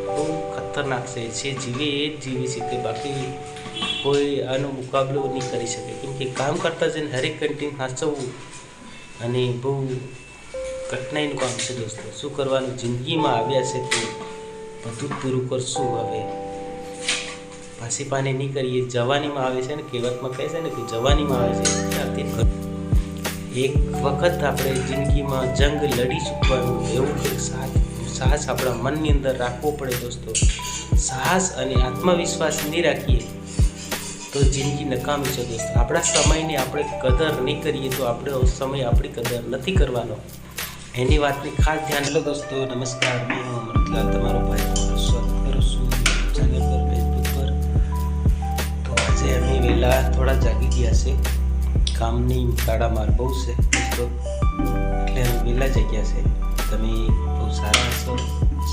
બહુ ખતરનાક છે. જે જીવે એ જ જીવી શકે, બાકી કોઈ આનો મુકાબલો નહીં કરી શકે. કેમ કે કામ કરતા જઈને હરેક કન્ટિન્યુ હાંચવવું અને બહુ કઠિનાઈનું કામ છે દોસ્તો. શું કરવાનું, જિંદગીમાં આવ્યા છે તો બધું જ પૂરું કરશું. હવે પાછી પાને નહીં કરીએ. જવાનીમાં આવે છે ને, કહેવતમાં કહે છે ને કે જવાનીમાં આવે છે ત્યારથી એક વખત આપણે જિંદગીમાં જંગ લડી ચૂકવાનું, એવું કંઈક સાહસ આપણા મનની અંદર રાખવો પડે દોસ્તો. સાહસ અને આત્મવિશ્વાસ નહીં રાખીએ તો જિંદગી નકામી છે દોસ્તો. આપણા સમયની આપણે કદર નહીં કરીએ તો આપણો સમય આપણી કદર નથી કરવાનો. એની વાતની ખાસ ધ્યાન લો દોસ્તો. નમસ્કાર, હું અમૃતલાલ, તમારો ભાઈ સ્વાગત કરું છું ચેનલ પર, ફેસબુક પર. તો આજે અમે વહેલા થોડા જાગી ગયા છે. કામની તાળામાર બહુ છે દોસ્તો, એટલે અમે વહેલા જાગ્યા છે. તમે બહુ સારા છો,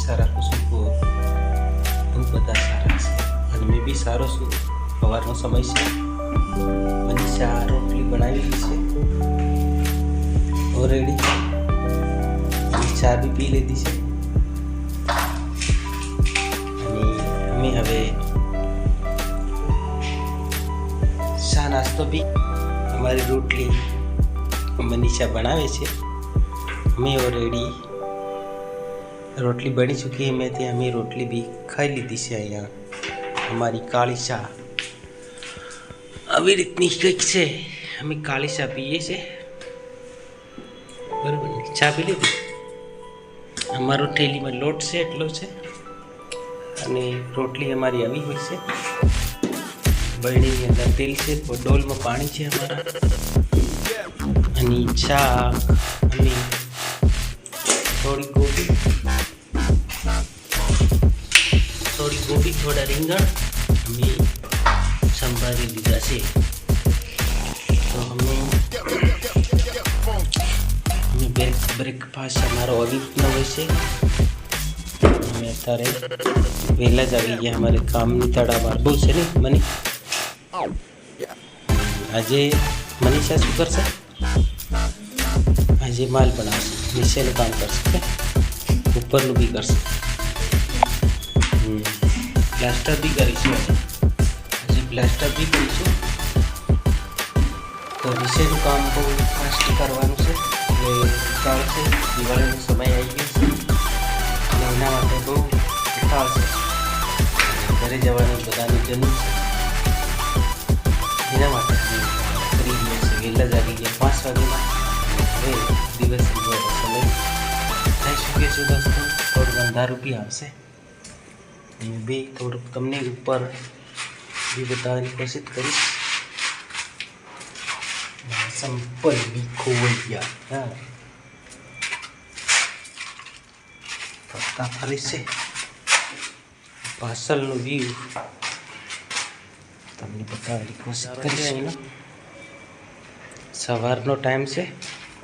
સારા છું, બહુ બધા સારા છે અને મેં બી સારો છું. સવારનો સમય છે. મનીષા રોટલી બનાવેલી છે ઓલરેડી, ચા બી પી લીધી છે અને અમે હવે ચા નાસ્તો બી, અમારી રોટલી મનીષા બનાવે છે. અમે ઓલરેડી રોટલી બની ચૂકી મેં ત્યાં અમે રોટલી બી ખાઈ લીધી છે. અહીંયા અમારી કાળી ચા આવી રીતની કંઈક છે. અમે કાળી ચા પીએ છીએ, બરાબર ને? ચા પી લીધી. અમારો થેલીમાં લોટ છે એટલો છે અને રોટલી અમારી આવી હોય છે. બરણીની અંદર તેલ છે, ડોલમાં પાણી છે અમારા, અને ચા અમે થોડી ગોબી, થોડા રીંગણ અમે સંભાળી લીધા છે. તો અમે બ્રેકફાસ્ટ અમારો આવી રીતનો હોય છે. અમે અત્યારે વહેલા જ આવી ગયા. અમારે કામની તડામાર બહુ છે ને. આજે મનીષા શું કરશે? આજે માલ બનાવશે, નીચેનું કામ કરશે, ઉપરનું બી કરશે, પ્લાસ્ટર બી કરીશું. આજે પ્લાસ્ટર બી કરીશું. તો નીચેનું કામ બહુ ફાસ્ટ કરવાનું છે. એટલે ઉતાળ છે, દિવાળીનો સમય આવી ગયો છે એટલે એના માટે બહુ ઉતાળ છે. ઘરે જવાનું બધાની જરૂર છે, એના માટે કરી ગયા છે. વહેલા જાગી ગયા 5 વાગ્યામાં. હવે દિવસ સમય થઈ શકે છે દોસ્તો. થોડું અંધારું બી આવશે. હું બી થોડુંક તમને ઉપર બી બતાવવાની કોશિશ કરીશ. સંપલ બી ખોવાઈ ગયા. હા, ફરતા ફરી છે. પાછળનું વ્યૂ તમને બતાવવાની કોશિશ કરીશ. સવારનો ટાઈમ છે,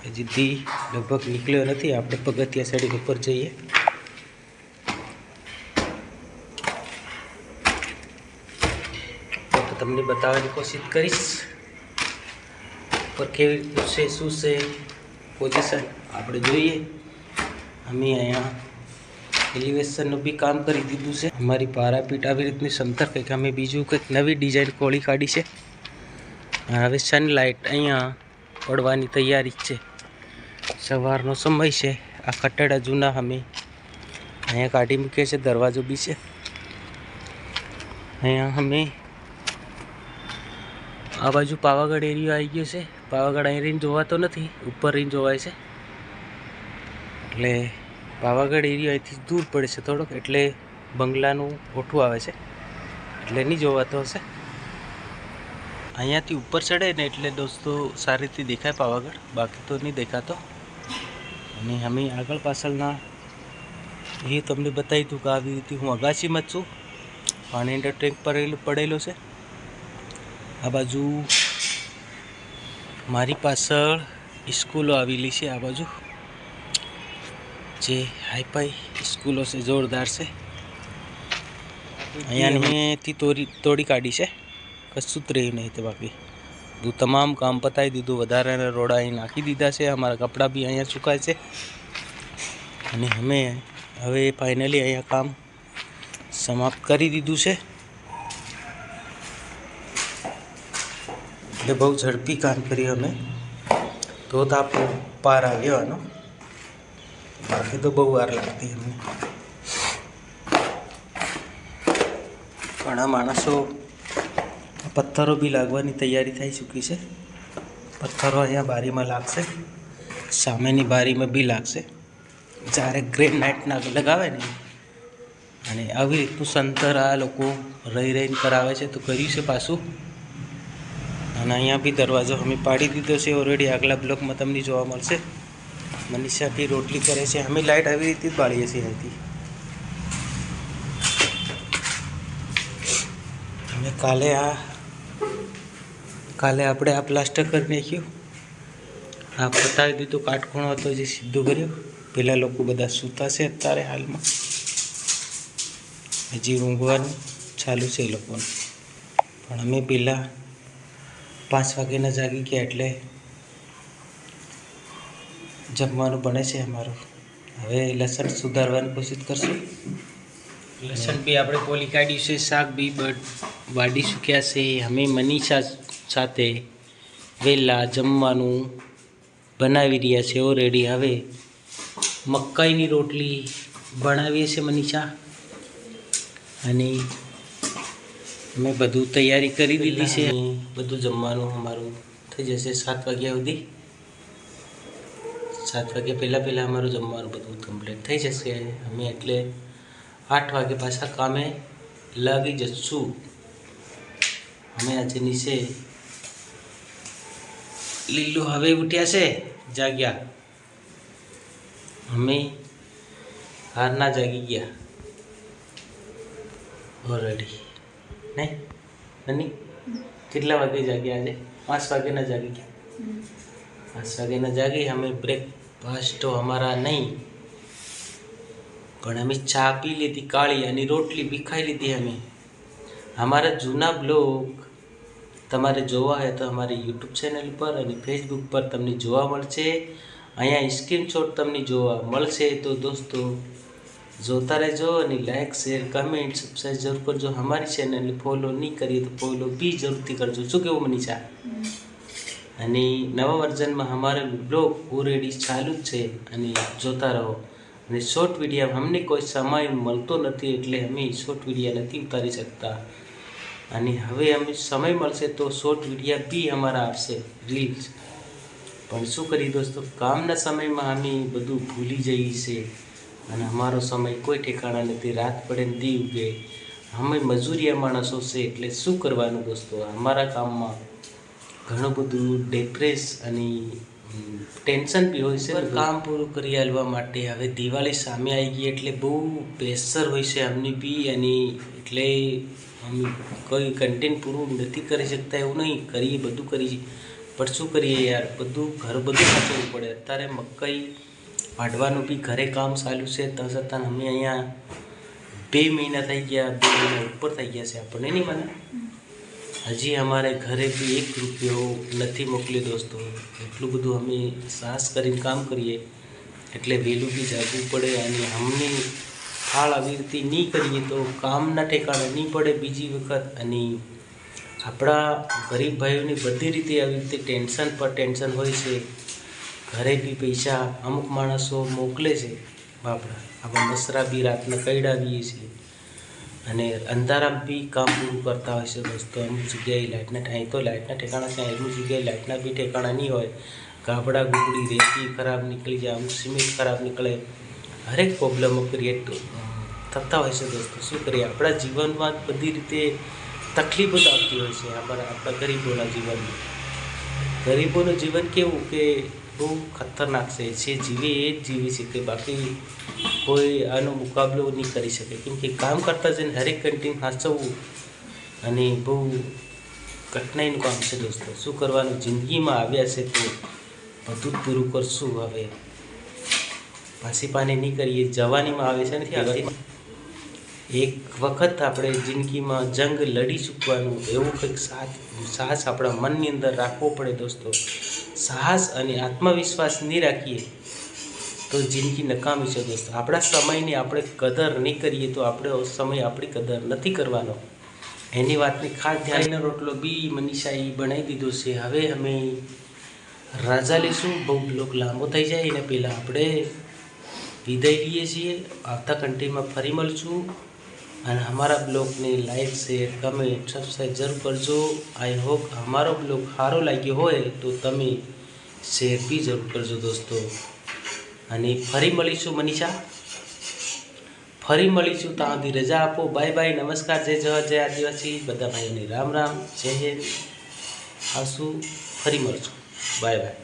હજી લગભગ નીકળ્યો નથી. આપણે પગથિયા સાઈડ ઉપર જઈએ. તો તમને બતાવવાની કોશિશ કરીશ ઉપર કેવી રીતનું છે, શું છે પોઝિશન આપણે જોઈએ. અમે અહીંયા એલિવેશનનું બી કામ કરી દીધું છે. અમારી પારાપીટ આવી રીતની સંતર કંઈક અમે બીજું કંઈક નવી ડિઝાઇન ખોળી કાઢી છે. હવે સનલાઇટ અહીંયા પડવાની તૈયારી છે. સવારનો સમય છે. આ કટડા જૂના અમે અહીંયા કાઢી મૂકીએ છીએ. દરવાજો બી છે અહીંયા. અમે આ બાજુ પાવાગઢ એરિયો આવી ગયો છે. પાવાગઢ અહીં રહીને જોવાતો નથી, ઉપર રહીને જોવાય છે. એટલે પાવાગઢ એરિયો અહીંથી દૂર પડે છે થોડોક, એટલે બંગલાનું ઓઠું આવે છે, એટલે નહીં જોવાતો હશે. અહીંયાથી ઉપર ચડે ને એટલે દોસ્તો સારી રીતે દેખાય પાવાગઢ, બાકી તો નહીં દેખાતો. અને અમે આગળ પાછળના એ તમને બતાવી દઉં કે આવી રીતે હું અગાશીમાં જ છું. પાણીનો ટેન્ક પડેલો છે. આ બાજુ મારી પાછળ સ્કૂલો આવેલી છે. આ બાજુ જે હાઈફાઈ સ્કૂલો છે, જોરદાર છે. અહીંયા મેંથી તોડી કાઢી છે, કશું જ રહ્યું નહીં. તો બાકી બધું તમામ કામ પતાવી દીધું. વધારાના રોડા અહીં નાખી દીધા છે. અમારા કપડાં બી અહીંયા સુકાય છે. અને અમે હવે ફાઇનલી અહીંયા કામ સમાપ્ત કરી દીધું છે. એટલે બહુ ઝડપી કામ કર્યું અમે. તો આપણો પાર આવ્યો આનો, બાકી તો બહુ વાર લાગતી અમને. ઘણા માણસો પથ્થરો બી લાગવાની તૈયારી થઈ ચૂકી છે. પથ્થરો અહીંયા બારીમાં લાગશે, સામેની બારીમાં બી લાગશે. જ્યારે ગ્રેનાઇટના લગાવે ને, અને આવી રીતનું સંતર આ લોકો રહીને કરાવે છે. તો કર્યું છે પાછું. અને અહીંયા બી દરવાજો અમે પાડી દીધો છે ઓલરેડી. આગલા બ્લોકમાં તમને જોવા મળશે. મનીષા બી રોટલી કરે છે. અમે લાઇટ આવી રીતે જ બાળીએ છીએ અહીંથી. અને કાલે આપણે આ પ્લાસ્ટર કરી નાખ્યું. આ પતાવી દીધું. કાટખૂણો હતો જે સીધું કર્યો. પેલા લોકો બધા સૂતા છે અત્યારે હાલમાં. હજી ઊંઘવાનું ચાલુ છે એ લોકોનું. પણ અમે પહેલાં 5 વાગ્યાના જાગી ગયા, એટલે જમવાનું બને છે અમારું. હવે લસણ સુધારવાની કોશિશ કરશું. લસણ બી આપણે પોલી કાઢ્યું છે. શાક બી વાડી શૂક્યા છે. અમે મનીષા સાથે વહેલા જમવાનું બનાવી રહ્યા છે ઓલરેડી. હવે મકાઈની રોટલી બનાવીએ છીએ મનીષા. અને મેં બધું તૈયારી કરી દીધી છે. બધું જમવાનું અમારું થઈ જશે 7 વાગ્યા સુધી. 7 વાગ્યા પહેલાં અમારું જમવાનું બધું કમ્પ્લીટ થઈ જશે. અમે એટલે 8 વાગે પાછા કામે લાગી જશું. અમે આજે નીચે લીલું હવે ઉઠ્યા છે, જાગ્યા. અમે હારના જાગી ગયા ઓલરેડી. નહીં નની કેટલા વાગે જાગ્યા આજે? 5 વાગ્યાના જાગી ગયા. 5 વાગ્યાના જાગી. અમે બ્રેકફાસ્ટ તો અમારા નહીં, પણ અમે ચા પી લીધી કાળી, અને રોટલી બી ખાઈ લીધી અમે. અમારા જૂના બ્લોગ તમારે જોવા હોય તો અમારી યુટ્યુબ ચેનલ પર અને ફેસબુક પર તમને જોવા મળશે. અહીંયા સ્ક્રીનશોટ તમને જોવા મળશે. તો દોસ્તો જોતા રહેજો, અને લાઇક શેર કમેન્ટ સબસ્ક્રાઈબ જરૂર કરજો. અમારી ચેનલને ફોલો નહીં કરીએ તો ફોલો બી જરૂરથી કરજો. શું કેવું મનીષા? અને નવા વર્ઝનમાં અમારો બ્લોગ ઓલરેડી ચાલુ જ છે, અને જોતા રહો. અને શોર્ટ વિડીયો અમને કોઈ સમય મળતો નથી, એટલે અમે શોર્ટ વિડીયો નથી ઉતારી શકતા. અને હવે અમે સમય મળશે તો શોર્ટ વિડીયો બી અમારા આવશે, રીલ્સ. પણ શું કરીએ દોસ્તો, કામના સમયમાં અમે બધું ભૂલી જઈએ છીએ. અને અમારો સમય કોઈ ઠેકાણા નથી. રાત પડે ને દી ઉગે. અમે મજૂરિયા માણસો છે, એટલે શું કરવાનું દોસ્તો. અમારા કામમાં ઘણું બધું ડિપ્રેસ અને ટેન્શન બી હોય છે. કામ પૂરું કરી આવવા માટે હવે દિવાળી સામે આવી ગઈ, એટલે બહુ પ્રેશર હોય છે અમને બી. અને એટલે અમે કોઈ કન્ટેન્ટ પૂરું નથી કરી શકતા એવું નહીં. કરીએ, બધું કરીએ, પણ શું કરીએ યાર, બધું સાચવવું પડે. અત્યારે મકાઈ વાઢવાનું બી ઘરે કામ ચાલુ છે. તો છતાં અમે અહીંયા 2 મહિના થઈ ગયા, 2 મહિના ઉપર થઈ ગયા છે આપણને. નહીં મને હજી અમારે ઘરે બી 1 રૂપિયો નથી મોકલ્યો દોસ્તો. એટલું બધું અમે સાહસ કરીને કામ કરીએ, એટલે વહેલું બી જાગવું પડે. અને અમને ફાળ આવી રીતે નહીં કરીએ તો કામના ઠેકાણે નહીં પડે બીજી વખત. અને આપણા ગરીબ ભાઈઓની બધી રીતે આવી રીતે ટેન્શન પર ટેન્શન હોય છે. ઘરે બી પૈસા અમુક માણસો મોકલે છે બાપડા. આપણે મસરા બી રાતના કઈડાવીએ છીએ, અને અંધારામાં બી કામ પૂરું કરતા હોય છે દોસ્તો. અમુક જગ્યાએ લાઇટના ઠેકાણા છે, અમુક જગ્યાએ લાઇટના બી ઠેકાણા નહીં હોય. ગાબડા ગુબડી રેતી ખરાબ નીકળી જાય, અમુક સિમેન્ટ ખરાબ નીકળે. હરેક પ્રોબ્લેમો ક્રિએટ થતા હોય છે દોસ્તો. શું કરીએ, આપણા જીવનમાં બધી રીતે તકલીફો આવતી હોય છે. આપણા ગરીબોના જીવનમાં. ગરીબોનું જીવન કેવું કે બહુ ખતરનાક છે. જે જીવે એ જ જીવી શકે, બાકી કોઈ આનો મુકાબલો નહીં કરી શકે. કેમ કે કામ કરતાં જઈને હરેક કન્ટિન્યુ સાચવવું અને બહુ કઠિનાઈનું કામ છે દોસ્તો. શું કરવાનું, જિંદગીમાં આવ્યા છે તો બધું જ પૂરું કરશું. હવે પાછી પાની નહીં કરીએ. જવાનીમાં આવે છે નથી આગળ. એક વખત આપણે જિંદગીમાં જંગ લડી ચૂકવાનું, એવું કંઈક સાહસ આપણા મનની અંદર રાખવો પડે દોસ્તો. સાહસ અને આત્મવિશ્વાસ નહીં રાખીએ તો જિંદગી નકામી છે દોસ્તો. આપણા સમયની આપણે કદર નહીં કરીએ તો આપણો સમય આપણી કદર નથી કરવાનો. એની વાતની ખાસ ધ્યાનનો રોટલો બી મનીષાએ બનાવી દીધો છે. હવે અમે રાજા લઈશું. બહુ બ્લોગ લાંબો થઈ જાય એને પહેલાં આપણે વિદાય લઈએ છીએ. આવતા કન્ટેન્ટમાં ફરી મળશું. અને અમારા બ્લોગને લાઈક શેર કમેન્ટ સબસ્ક્રાઈબ જરૂર કરજો. આઈ હોપ અમારો બ્લોગ સારો લાગ્યો હોય તો તમે શેર બી જરૂર કરજો દોસ્તો. અને ફરી મળીશું મનીષા, ફરી મળીશું. ત્યાં સુધી રજા આપો. બાય બાય, નમસ્કાર, જય જવાહર, જય આદિવાસી. બધા ભાઈઓને રામ રામ, જય હિન્દ. આવશું, ફરી મળશું. Bye bye.